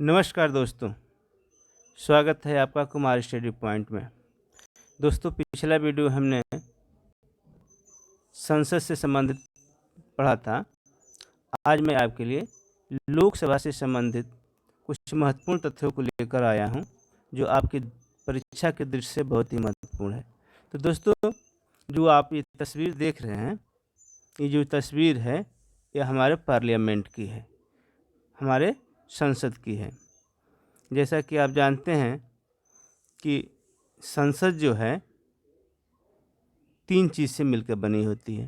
नमस्कार दोस्तों, स्वागत है आपका कुमार स्टडी पॉइंट में। दोस्तों, पिछला वीडियो हमने संसद से संबंधित पढ़ा था। आज मैं आपके लिए लोकसभा से संबंधित कुछ महत्वपूर्ण तथ्यों को लेकर आया हूं, जो आपकी परीक्षा के दृष्टि से बहुत ही महत्वपूर्ण है। तो दोस्तों, जो आप ये तस्वीर देख रहे हैं, ये जो तस्वीर है, ये हमारे पार्लियामेंट की है, हमारे संसद की है। जैसा कि आप जानते हैं कि संसद जो है 3 चीज़ से मिलकर बनी होती है।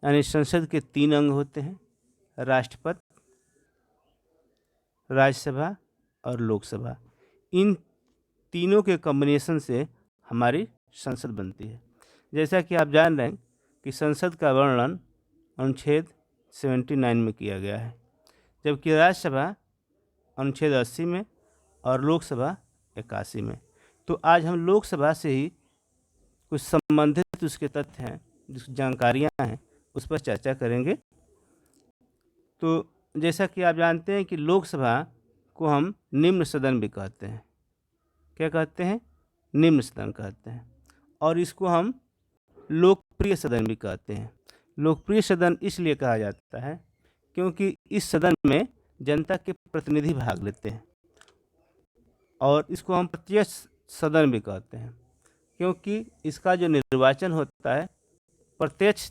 यानी संसद के 3 अंग होते हैं: राष्ट्रपति, राज्यसभा और लोकसभा। इन तीनों के कॉम्बिनेशन से हमारी संसद बनती है। जैसा कि आप जान रहे हैं कि संसद का वर्णन अनुच्छेद 79 में किया गया है, जबकि राज्यसभा अनुच्छेद 80 में और लोकसभा 81 में। तो आज हम लोकसभा से ही कुछ संबंधित उसके तथ्य हैं, जिस जानकारियां हैं, उस पर चर्चा करेंगे। तो जैसा कि आप जानते हैं कि लोकसभा को हम निम्न सदन भी कहते हैं। क्या कहते हैं? निम्न सदन कहते हैं। और इसको हम लोकप्रिय सदन भी कहते हैं। लोकप्रिय सदन इसलिए कहा जाता है क्योंकि इस सदन में जनता के प्रतिनिधि भाग लेते हैं, और इसको हम प्रत्यक्ष सदन भी कहते हैं क्योंकि इसका जो निर्वाचन होता है प्रत्यक्ष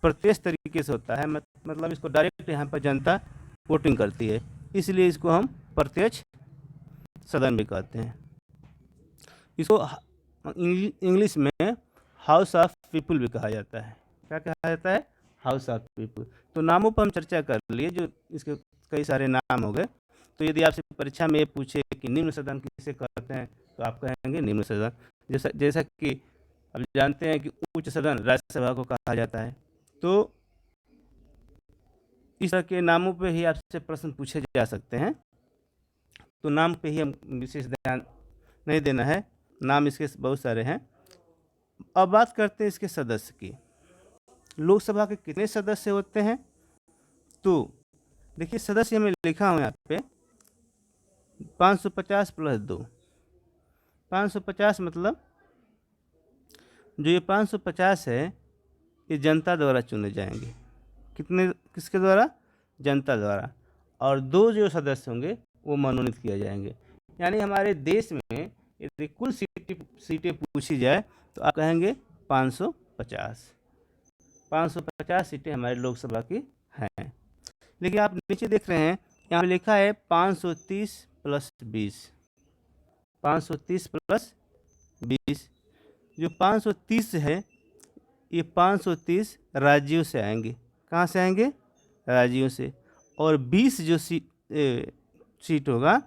प्रत्यक्ष तरीके से होता है। मतलब इसको डायरेक्ट यहाँ पर जनता वोटिंग करती है, इसलिए इसको हम प्रत्यक्ष सदन भी कहते हैं। इसको इंग्लिश में हाउस ऑफ पीपल भी कहा जाता है। क्या कहा जाता है? House of people. तो नामों पर हम चर्चा कर लिए, जो इसके कई सारे नाम हो गए। तो यदि आपसे परीक्षा में ये पूछे कि निम्न सदन किसे कहते हैं, तो आप कहेंगे निम्न सदन। जैसा कि अब जानते हैं कि उच्च सदन राज्यसभा को कहा जाता है। तो इस तरह के नामों पे ही आपसे प्रश्न पूछे जा सकते हैं। तो नाम पे ही हम विशेष ध्यान नहीं देना है, नाम इसके बहुत सारे हैं। अब बात करते हैं इसके सदस्य की। लोकसभा के कितने सदस्य होते हैं? तो देखिए, सदस्य में लिखा हूँ यहाँ पे 550 प्लस 2। 550 मतलब जो ये 550 है, ये जनता द्वारा चुने जाएंगे। किसके द्वारा? जनता द्वारा। और 2 जो सदस्य होंगे वो मनोनीत किए जाएंगे। यानी हमारे देश में यदि कुल सीटें पूछी जाए तो आप कहेंगे 550 सीटें हमारे लोकसभा की हैं। लेकिन आप नीचे देख रहे हैं, यहाँ लिखा है 530 प्लस 20। 530 प्लस 20, जो 530 है, ये 530 राज्यों से आएंगे। कहाँ से आएंगे? राज्यों से। और 20 जो सीट होगा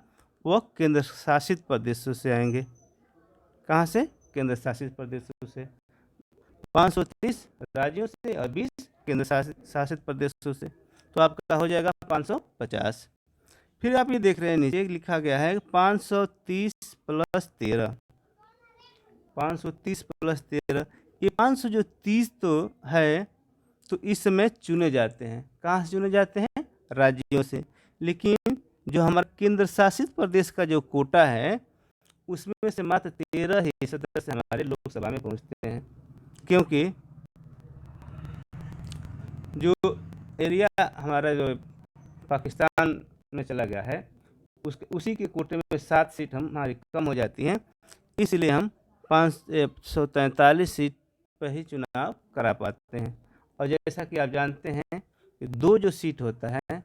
वह केंद्र शासित प्रदेशों से आएंगे। कहाँ से? केंद्र शासित प्रदेशों से। 530 राज्यों से और 20 केंद्र शासित प्रदेशों से। तो आपका हो जाएगा 550। फिर आप ये देख रहे हैं, नीचे लिखा गया है 530 प्लस 13। 530 प्लस 13, ये 530 तो है, तो इस समय चुने जाते हैं। कहाँ से चुने जाते हैं? राज्यों से। लेकिन जो हमारा केंद्र शासित प्रदेश का जो कोटा है, उसमें से मात्र 13 ही सदस्य हमारे लोकसभा में पहुंचते हैं, क्योंकि जो एरिया हमारा जो पाकिस्तान में चला गया है, उसी के कोटे में 7 सीट हमारी कम हो जाती हैं। इसलिए हम 543 सीट पर ही चुनाव करा पाते हैं। और जैसा कि आप जानते हैं कि 2 जो सीट होता है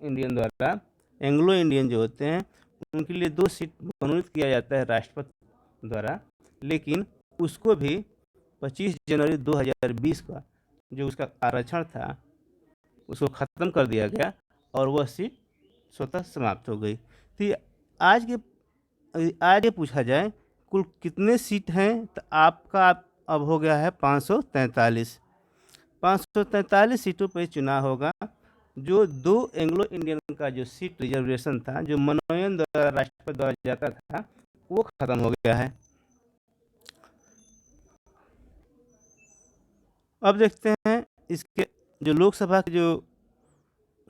इंडियन द्वारा, एंग्लो इंडियन जो होते हैं, उनके लिए 2 सीट मनोनीत किया जाता है राष्ट्रपति द्वारा। लेकिन उसको भी 25 जनवरी 2020 का जो उसका आरक्षण था, उसको ख़त्म कर दिया गया और वह सीट स्वतः समाप्त हो गई। तो आज ये पूछा जाए कुल कितने सीट हैं, तो आपका अब हो गया है 543। 543 सीटों पर चुनाव होगा। जो 2 एंग्लो इंडियन का जो सीट रिजर्वेशन था, जो मनोनयन द्वारा राष्ट्रपति द्वारा जाता था, वो खत्म हो गया है। अब देखते हैं इसके जो लोकसभा के जो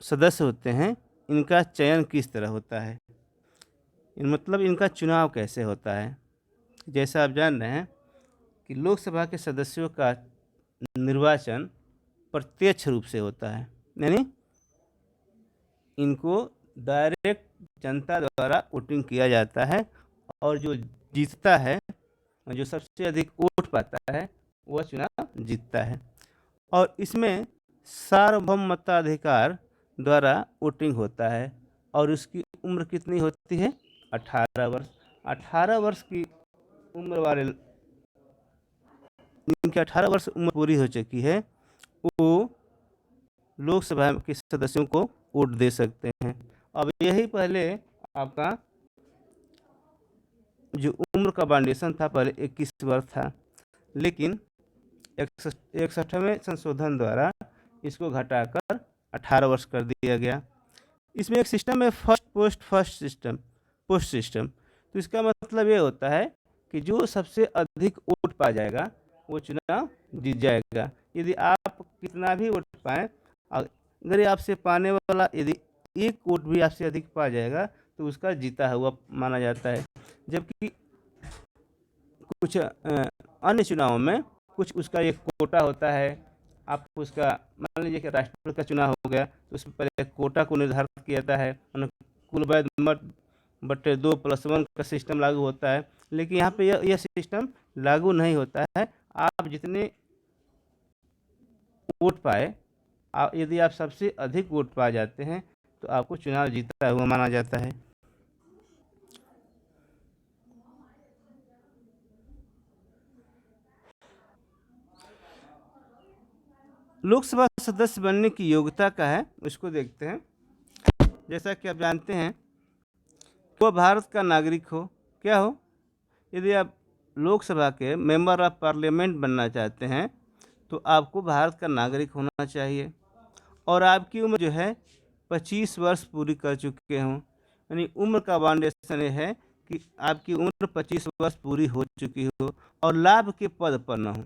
सदस्य होते हैं इनका चयन किस तरह होता है, मतलब इनका चुनाव कैसे होता है। जैसा आप जान रहे हैं कि लोकसभा के सदस्यों का निर्वाचन प्रत्यक्ष रूप से होता है, यानी इनको डायरेक्ट जनता द्वारा वोटिंग किया जाता है और जो जीतता है, जो सबसे अधिक वोट पाता है, वह चुनाव जीतता है। और इसमें सार्वभौम मताधिकार द्वारा वोटिंग होता है और उसकी उम्र कितनी होती है, 18 वर्ष। 18 वर्ष की उम्र वाले, जिनकी 18 वर्ष उम्र पूरी हो चुकी है, वो लोकसभा के सदस्यों को वोट दे सकते हैं। अब यही पहले आपका जो उम्र का बाउंडेशन था, पहले 21 वर्ष था, लेकिन 61वें संशोधन द्वारा इसको घटाकर 18 वर्ष कर दिया गया। इसमें एक सिस्टम है पोस्ट सिस्टम। तो इसका मतलब ये होता है कि जो सबसे अधिक वोट पा जाएगा वो चुनाव जीत जाएगा। यदि आप कितना भी वोट पाएँ, अगर आपसे पाने वाला यदि एक वोट भी आपसे अधिक पा जाएगा तो उसका जीता हुआ माना जाता है। जबकि कुछ अन्य चुनावों में कुछ उसका एक कोटा होता है। आप उसका मान लीजिए कि राष्ट्रपति का चुनाव हो गया तो उसमें पहले कोटा को निर्धारित किया जाता है, कुल वैध मत बटे 2+1 का सिस्टम लागू होता है। लेकिन यहाँ पे यह सिस्टम लागू नहीं होता है। आप जितने वोट पाए, यदि आप सबसे अधिक वोट पा जाते हैं तो आपको चुनाव जीता हुआ माना जाता है। लोकसभा सदस्य बनने की योग्यता का है, उसको देखते हैं। जैसा कि आप जानते हैं वह भारत का नागरिक हो, क्या हो। यदि आप लोकसभा के मेंबर ऑफ पार्लियामेंट बनना चाहते हैं तो आपको भारत का नागरिक होना चाहिए और आपकी उम्र जो है 25 वर्ष पूरी कर चुके हों। यानी उम्र का बाउंडेशन ये है कि आपकी उम्र 25 वर्ष पूरी हो चुकी हो और लाभ के पद पर न हो।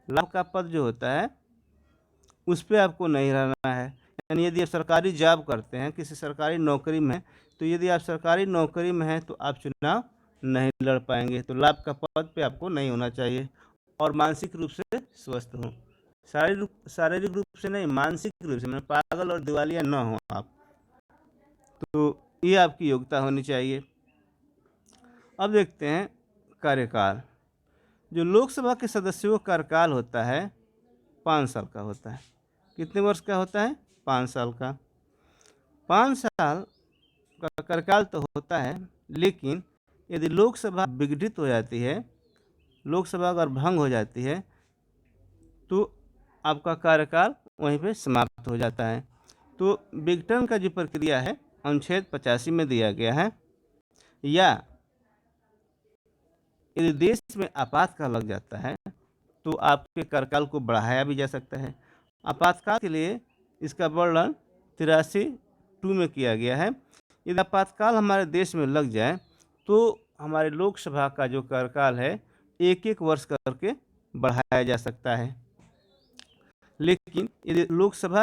लाभ का पद जो होता है उस पर आपको नहीं रहना है। यानी यदि आप सरकारी जॉब करते हैं, किसी सरकारी नौकरी में, तो यदि आप सरकारी नौकरी में हैं तो आप चुनाव नहीं लड़ पाएंगे। तो लाभ का पद पे आपको नहीं होना चाहिए और मानसिक रूप से स्वस्थ हों। शारीरिक रूप से नहीं, मानसिक रूप से, मतलब पागल और दिवालिया न हो आप। तो ये आपकी योग्यता होनी चाहिए। अब देखते हैं कार्यकाल। जो लोकसभा के सदस्यों का कार्यकाल होता है 5 साल का होता है। कितने वर्ष का होता है, 5 साल का। 5 साल का कार्यकाल तो होता है, लेकिन यदि लोकसभा विघटित हो जाती है, लोकसभा अगर भंग हो जाती है तो आपका कार्यकाल वहीं पे समाप्त हो जाता है। तो विघटन का जो प्रक्रिया है अनुच्छेद 85 में दिया गया है। या यदि देश में आपातकाल लग जाता है तो आपके कार्यकाल को बढ़ाया भी जा सकता है। आपातकाल के लिए इसका वर्णन 83(2) में किया गया है। यदि आपातकाल हमारे देश में लग जाए तो हमारे लोकसभा का जो कार्यकाल है 1-1 वर्ष करके बढ़ाया जा सकता है। लेकिन यदि लोकसभा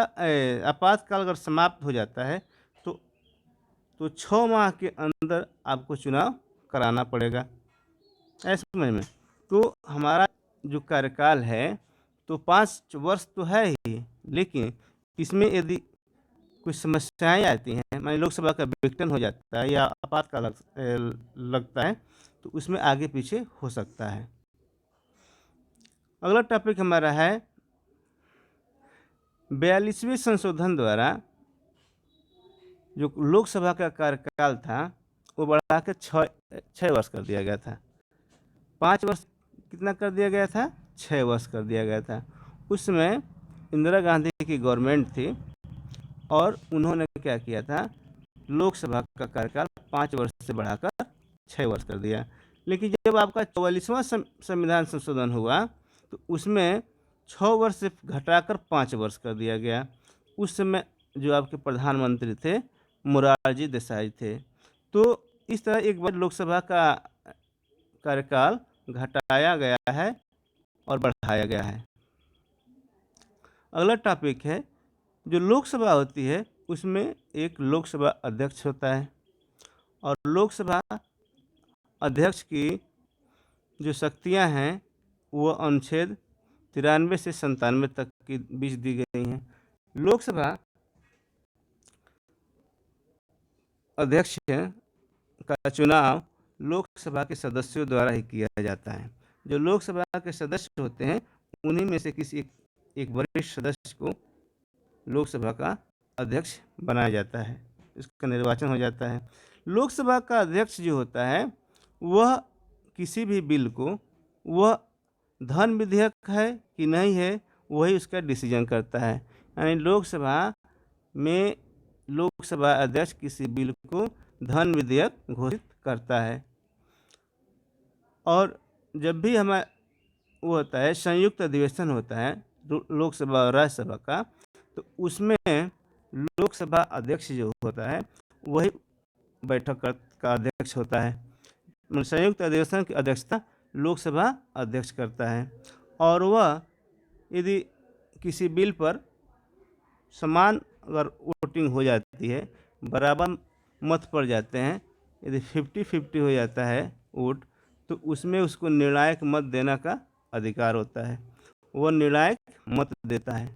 आपातकाल अगर समाप्त हो जाता है तो 6 माह के अंदर आपको चुनाव कराना पड़ेगा। ऐसे समझ में। तो हमारा जो कार्यकाल है तो 5 वर्ष तो है ही, लेकिन इसमें यदि कुछ समस्याएं आती हैं, मान लोकसभा का विघटन हो जाता है या आपातकाल लगता है तो उसमें आगे पीछे हो सकता है। अगला टॉपिक हमारा है 42वें संशोधन द्वारा जो लोकसभा का कार्यकाल था वो बढ़ा के 6 वर्ष कर दिया गया था। 5 वर्ष कितना कर दिया गया था, 6 वर्ष कर दिया गया था। उसमें इंदिरा गांधी की गवर्नमेंट थी और उन्होंने क्या किया था, लोकसभा का कार्यकाल 5 वर्ष से बढ़ाकर 6 वर्ष कर दिया। लेकिन जब आपका 44वां संविधान संशोधन हुआ तो उसमें 6 वर्ष से घटाकर 5 वर्ष कर दिया गया। उस समय जो आपके प्रधानमंत्री थे मोरारजी देसाई थे। तो इस तरह एक बार लोकसभा का कार्यकाल घटाया गया है और बढ़ाया गया है। अगला टॉपिक है जो लोकसभा होती है उसमें एक लोकसभा अध्यक्ष होता है और लोकसभा अध्यक्ष की जो शक्तियां हैं वो अनुच्छेद 93 से 97 तक के बीच दी गई हैं। लोकसभा अध्यक्ष का चुनाव लोकसभा के सदस्यों द्वारा ही किया जाता है। जो लोकसभा के सदस्य होते हैं उन्हीं में से किसी एक वरिष्ठ सदस्य को लोकसभा का अध्यक्ष बनाया जाता है, इसका निर्वाचन हो जाता है। लोकसभा का अध्यक्ष जो होता है वह किसी भी बिल को, वह धन विधेयक है कि नहीं है, वही उसका डिसीजन करता है। यानी लोकसभा में लोकसभा अध्यक्ष किसी बिल को धन विधेयक घोषित करता है। और जब भी हमारा वो होता है संयुक्त अधिवेशन होता है लोकसभा और राज्यसभा का, तो उसमें लोकसभा अध्यक्ष जो होता है वही बैठक का अध्यक्ष होता है। संयुक्त अधिवेशन की अध्यक्षता लोकसभा अध्यक्ष करता है और वह यदि किसी बिल पर समान अगर वोटिंग हो जाती है, बराबर मत पड़ जाते हैं, यदि 50-50 हो जाता है वोट, तो उसमें उसको निर्णायक मत देने का अधिकार होता है, वो निर्णायक मत देता है।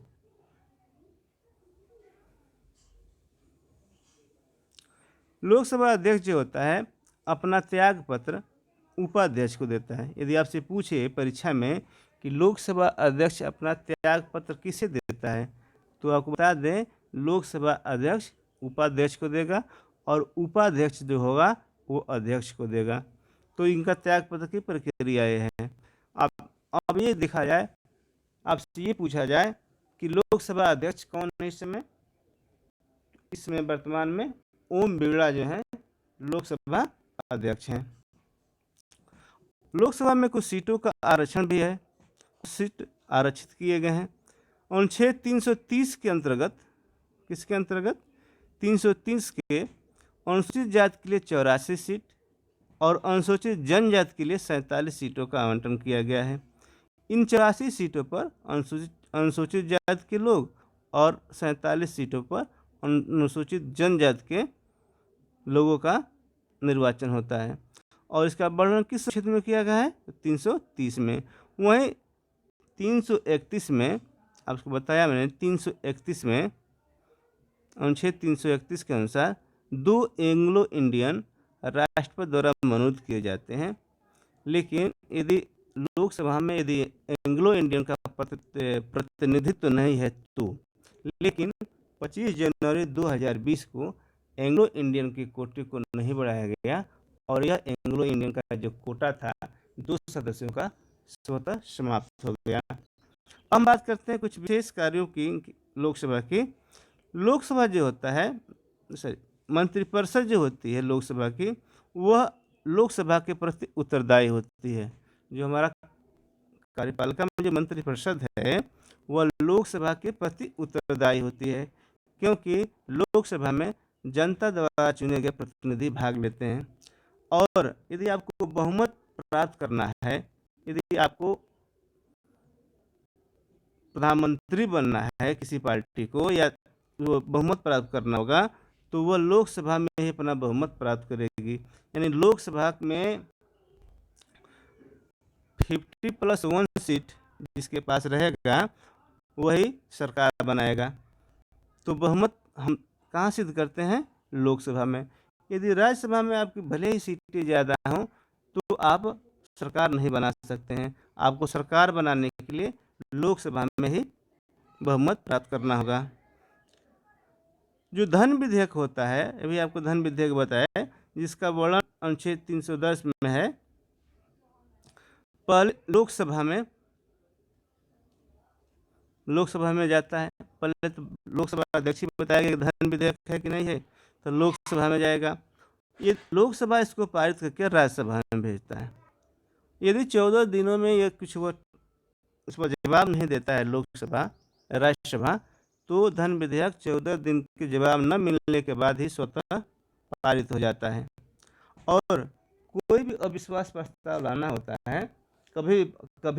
लोकसभा अध्यक्ष जो होता है अपना त्याग पत्र उपाध्यक्ष को देता है। यदि आपसे पूछे परीक्षा में कि लोकसभा अध्यक्ष अपना त्याग पत्र किसे देता है, तो आपको बता दें लोकसभा अध्यक्ष उपाध्यक्ष को देगा और उपाध्यक्ष जो होगा वो अध्यक्ष को देगा। तो इनका त्याग पत्र की प्रक्रियाएं हैं। अब ये देखा जाए, आपसे ये पूछा जाए कि लोकसभा अध्यक्ष कौन है इस समय वर्तमान में ओम बिरला जो है लोकसभा अध्यक्ष हैं। लोकसभा में कुछ सीटों का आरक्षण भी है, सीट आरक्षित किए गए हैं। अनुच्छेद 330 के अंतर्गत, किसके अंतर्गत? 330 के अनुसूचित जाति के लिए 84 सीट और अनुसूचित जनजाति के लिए 47 सीटों का आवंटन किया गया है। इन 84 सीटों पर अनुसूचित जाति के लोग और 47 सीटों पर अनुसूचित जनजाति के लोगों का निर्वाचन होता है। और इसका वर्णन किस क्षेत्र में किया गया है? 330 में। वहीं 331 में, आपको बताया मैंने, 331 में अनुच्छेद 331 के अनुसार 2 एंग्लो इंडियन राष्ट्रपति द्वारा मनोनीत किए जाते हैं। लेकिन यदि लोकसभा में यदि एंग्लो इंडियन का प्रतिनिधित्व नहीं है तो, लेकिन 25 जनवरी 2020 को एंग्लो इंडियन के कोटे को नहीं बढ़ाया गया और यह एंग्लो इंडियन का जो कोटा था 2 सदस्यों का स्वतः समाप्त हो गया। हम बात करते हैं कुछ विशेष कार्यों की लोकसभा की। लोकसभा जो होता है, मंत्रिपरिषद जो होती है लोकसभा की, वह लोकसभा के प्रति उत्तरदायी होती है। जो हमारा कार्यपालिका में जो मंत्रिपरिषद है वह लोकसभा के प्रति उत्तरदायी होती है, क्योंकि लोकसभा में जनता द्वारा चुने गए प्रतिनिधि भाग लेते हैं। और यदि आपको बहुमत प्राप्त करना है, यदि आपको प्रधानमंत्री बनना है किसी पार्टी को, या वो बहुमत प्राप्त करना होगा, तो वह लोकसभा में ही अपना बहुमत प्राप्त करेगी। यानी लोकसभा में 50+1 सीट जिसके पास रहेगा वही सरकार बनाएगा। तो बहुमत हम कहाँ सिद्ध करते हैं? लोकसभा में। यदि राज्यसभा में आपकी भले ही सीटें ज़्यादा हों तो आप सरकार नहीं बना सकते हैं। आपको सरकार बनाने के लिए लोकसभा में ही बहुमत प्राप्त करना होगा। जो धन विधेयक होता है, अभी आपको धन विधेयक बताया, जिसका वर्णन अनुच्छेद 310 में है। पहले लोकसभा में जाता है। पहले तो लोकसभा अध्यक्ष बताया गया धन विधेयक है कि नहीं है, तो लोकसभा में जाएगा। ये लोकसभा इसको पारित करके राज्यसभा में भेजता है। यदि 14 दिनों में ये कुछ वो उस पर जवाब नहीं देता है राज्यसभा, तो धन विधेयक 14 दिन के जवाब न मिलने के बाद ही स्वतः पारित हो जाता है। और कोई भी अविश्वास प्रस्ताव लाना होता है कभी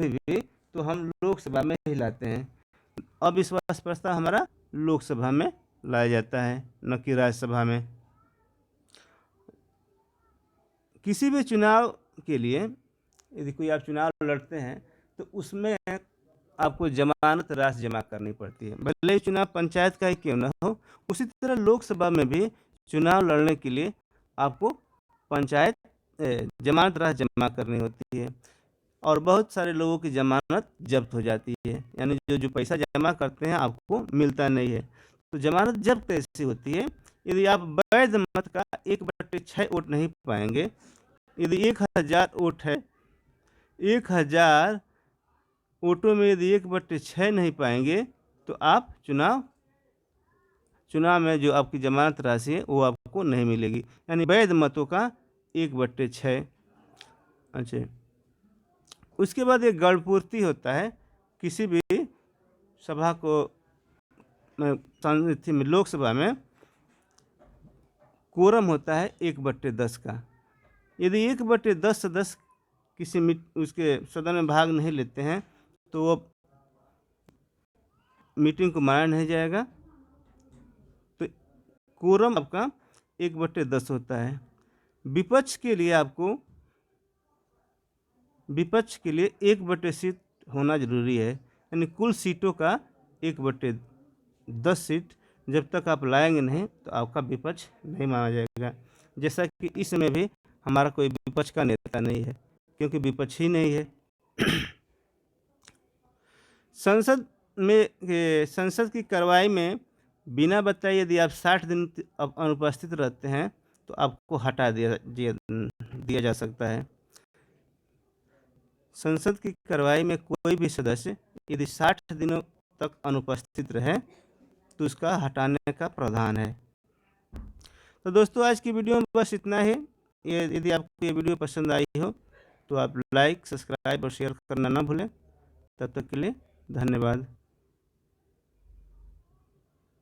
भी, तो हम लोकसभा में ही लाते हैं। अविश्वास प्रस्ताव हमारा लोकसभा में लाया जाता है, न कि राज्यसभा में। किसी भी चुनाव के लिए यदि कोई आप चुनाव लड़ते हैं तो उसमें आपको जमानत राशि जमा करनी पड़ती है, भले ही चुनाव पंचायत का ही क्यों ना हो। उसी तरह लोकसभा में भी चुनाव लड़ने के लिए आपको पंचायत जमानत राशि जमा करनी होती है, और बहुत सारे लोगों की जमानत जब्त हो जाती है, यानी जो पैसा जमा करते हैं आपको मिलता नहीं है। तो जमानत जब्त कैसी होती है? यदि आप वैध मत का 1/6 वोट नहीं पाएंगे, यदि 1000 वोट है, 1000 वोटों में यदि 1/6 नहीं पाएंगे तो आप चुनाव में जो आपकी जमानत राशि है वो आपको नहीं मिलेगी, यानी वैध मतों का 1/6। अच्छा, उसके बाद एक गणपूर्ति होता है। किसी भी सभा को में लोकसभा में कोरम होता है 1/10 का। यदि 1/10 सदस्य किसी उसके सदन में भाग नहीं लेते हैं तो वो मीटिंग को माना नहीं जाएगा। तो कोरम आपका 1/10 होता है। विपक्ष के लिए 1/10 होना जरूरी है, यानी कुल सीटों का 1/10 सीट जब तक आप लाएंगे नहीं तो आपका विपक्ष नहीं माना जाएगा। जैसा कि इसमें भी हमारा कोई विपक्ष का नेता नहीं है, क्योंकि विपक्ष ही नहीं है। संसद की कार्रवाई में बिना बताए यदि आप 60 दिन अनुपस्थित रहते हैं तो आपको हटा दिया जा सकता है। संसद की कार्रवाई में कोई भी सदस्य यदि 60 दिनों तक अनुपस्थित रहे तो उसका हटाने का प्रावधान है। तो दोस्तों, आज की वीडियो में बस इतना ही। यदि आपको ये वीडियो पसंद आई हो तो आप लाइक, सब्सक्राइब और शेयर करना ना भूलें। तब तक के लिए धन्यवाद।